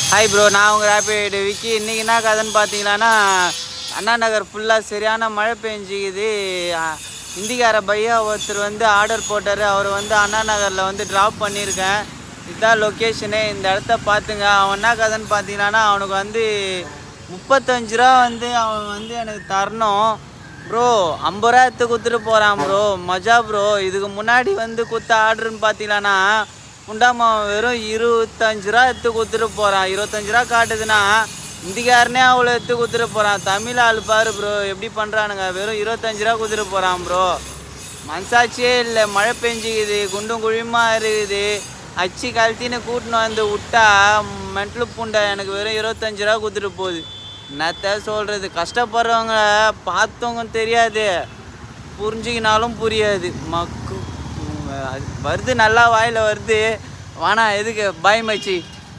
Hi bro, நான் உங்கள் rapid Vicky. இன்றைக்கி என்ன கதைன்னு பார்த்தீங்களான்னா, அண்ணா நகர் ஃபுல்லாக சரியான மழை பெஞ்சிக்குது. இந்திக்கார பையா ஒருத்தர் ஆர்டர் போட்டார். அவர் அண்ணா நகரில் ட்ராப் பண்ணியிருக்கேன். இதுதான் லொக்கேஷனு. இந்த இடத்த பார்த்துங்க. அவன் என்ன கதைன்னு பார்த்தீங்களான்னா, அவனுக்கு 35 ரூபா அவன் எனக்கு தரணும் ப்ரோ. 50 ரூபா எடுத்து கொடுத்துட்டு போகிறான் ப்ரோ. மஜா ப்ரோ. இதுக்கு முன்னாடி கொடுத்த ஆர்டருன்னு பார்த்தீங்களான்னா, உண்டாமா வெறும் 25 ரூபா எடுத்து கொடுத்துட்டு போகிறான். 25 ரூபா காட்டுதுன்னா இந்திக்காரனே அவ்வளோ எடுத்து கொடுத்துட்டு போகிறான். தமிழ் ஆள் பாரு ப்ரோ எப்படி பண்ணுறானுங்க. வெறும் 25 ரூபா கொடுத்துட்டு போகிறான் ப்ரோ. மனசாட்சியே இல்லை. மழை பெஞ்சிக்குது, குண்டும் குழியுமா இருக்குது. அச்சு கழத்தின்னு கூட்டின்னு விட்டா மென்டல் பூண்டை எனக்கு வெறும் 25 ரூபா கொடுத்துட்டு போகுது. என்னத்த சொல்கிறது. கஷ்டப்படுறவங்க பார்த்தவங்க தெரியாது, புரிஞ்சிக்கினாலும் புரியாது. வருது நல்லா வாயில் வருது. வானா எதுக்கு பாய் மச்சி.